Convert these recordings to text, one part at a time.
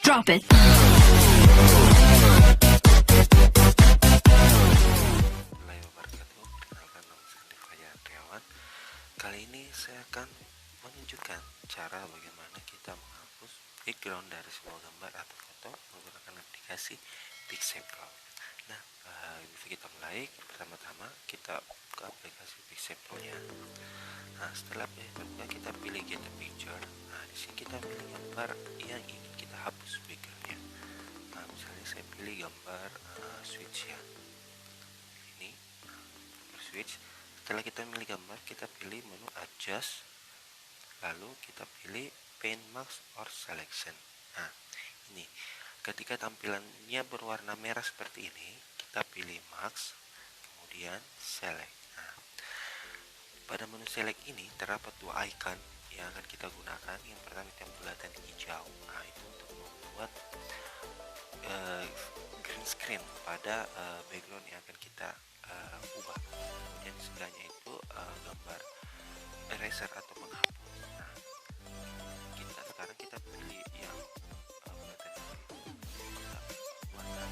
Drop it. Kali ini saya akan menunjukkan cara bagaimana kita menghapus background dari sebuah gambar atau foto menggunakan aplikasi PicSay Pro. Nah, bisa kita mulai. Pertama-tama kita ke aplikasi PicSay Pro nya. Nah, setelah kita pilih get a picture. Nah, di sini kita pilih gambar yang ingin kita hapus backgroundnya. Nah, misalnya saya pilih gambar switch ya. Ini switch. Setelah kita milih gambar, kita pilih menu adjust, lalu kita pilih paint mask or selection. Nah, ini ketika tampilannya berwarna merah seperti ini, kita pilih mask, kemudian select. Nah, pada menu select ini terdapat dua icon yang akan kita gunakan. Yang pertama yang bulatan hijau. Nah, itu untuk membuat green screen pada background yang akan kita ubah. Kemudian sebelahnya itu gambar eraser atau menghapu. Nah, sekarang kita pilih yang bulatan hijau itu. Kita warna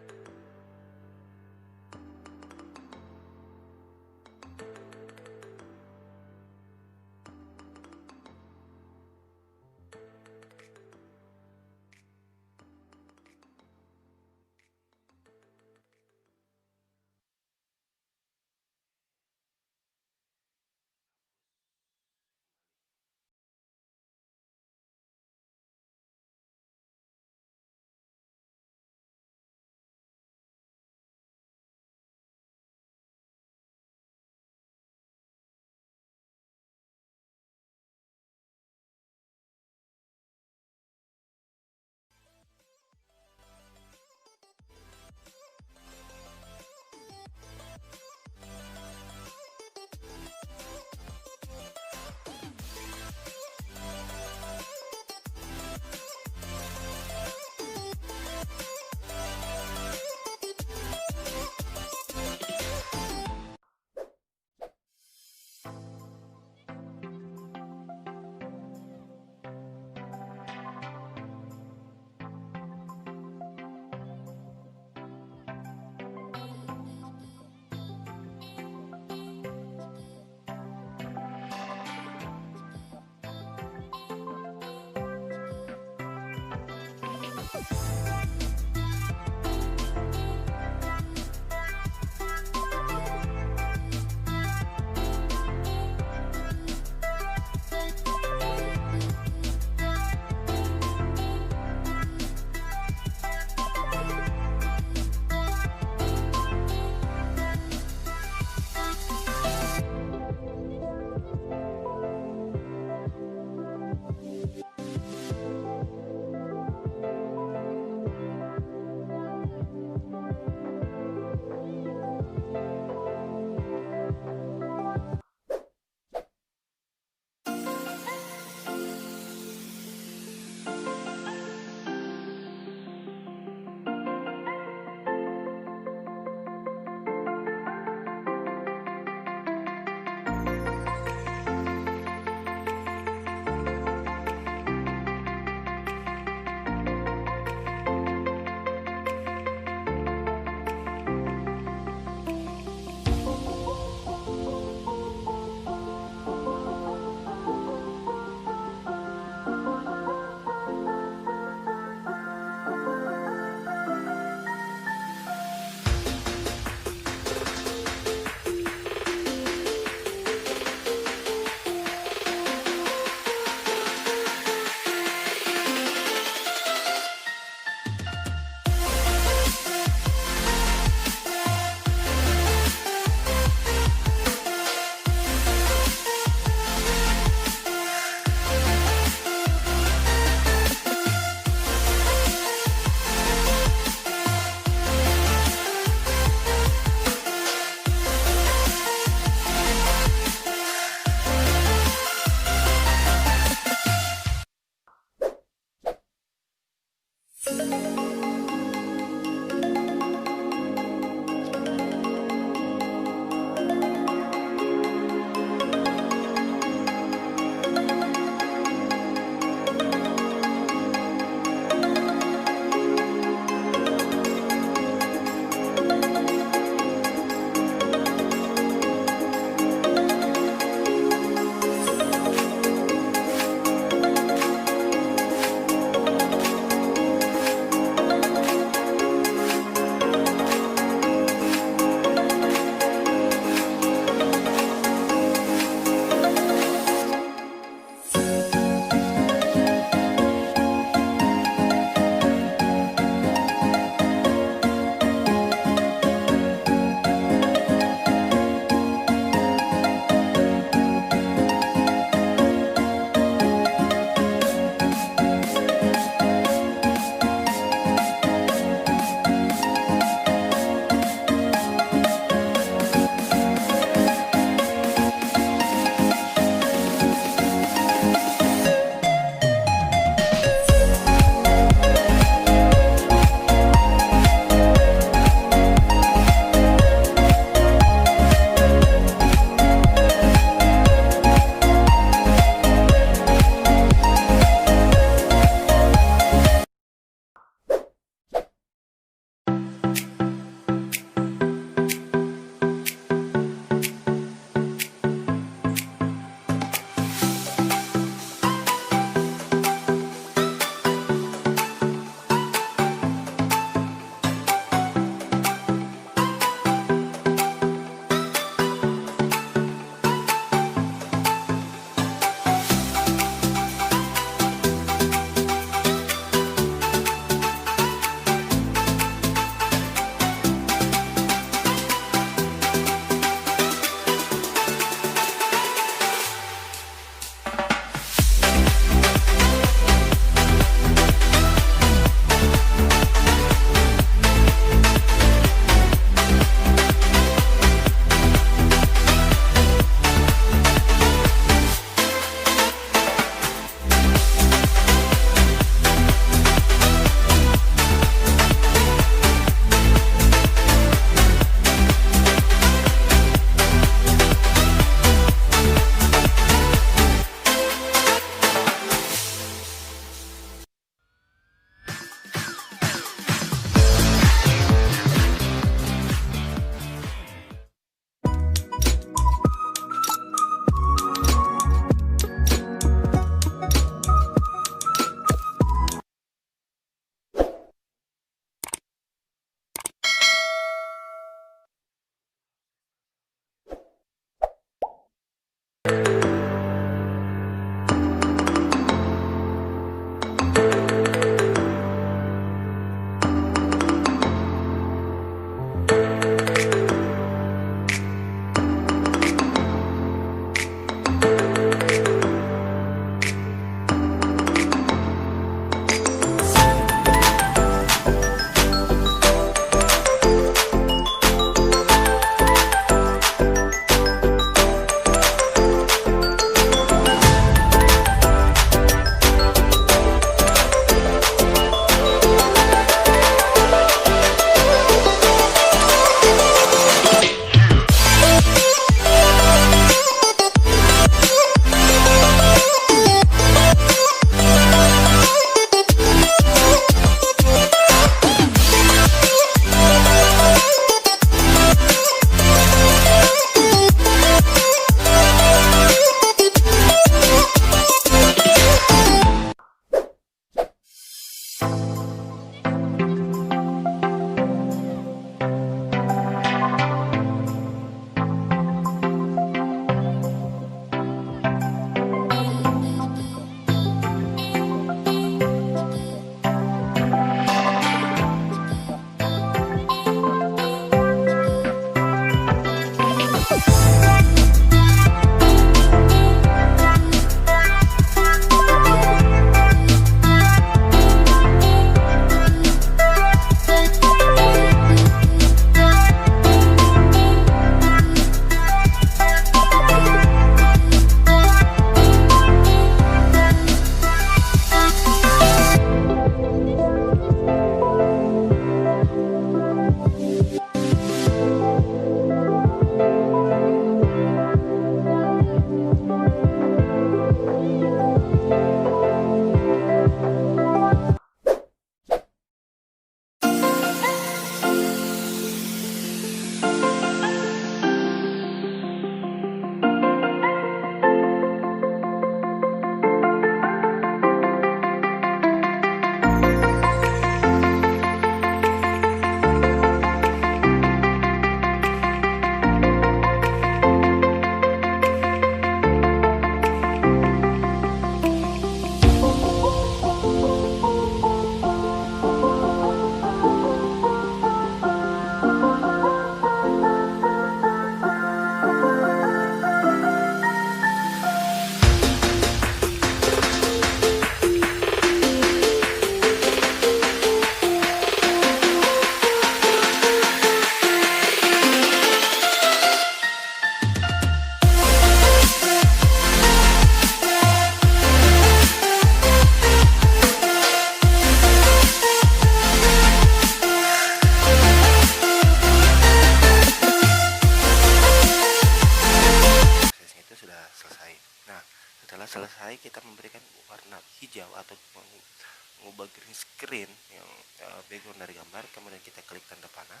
kemudian kita klik tanda panah,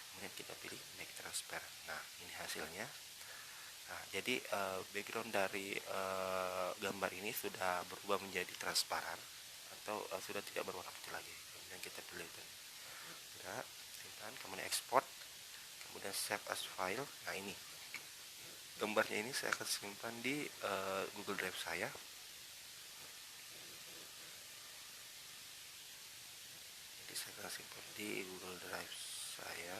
kemudian kita pilih make transparent. Nah, ini hasilnya. Nah, jadi background dari gambar ini sudah berubah menjadi transparan atau sudah tidak berwarna putih lagi. Kemudian kita pilih itu, sudah simpan, kemudian export, kemudian save as file. Nah, ini gambarnya ini saya akan simpan di Google Drive saya. Jadi saya akan simpan di Google Drive saya.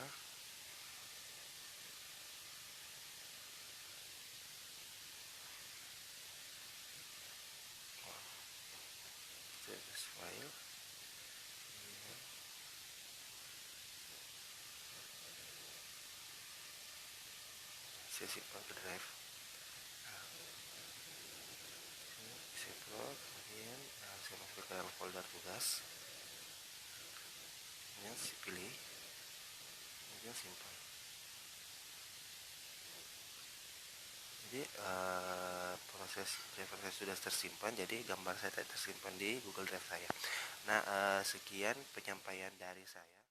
Save as file. Saya simpan ke drive. PicSay Pro, kemudian saya masuk ke dalam folder tugas, kemudian saya pilih, kemudian simpan. Jadi proses driver saya sudah tersimpan, jadi gambar saya tersimpan di Google Drive saya. Nah, sekian penyampaian dari saya.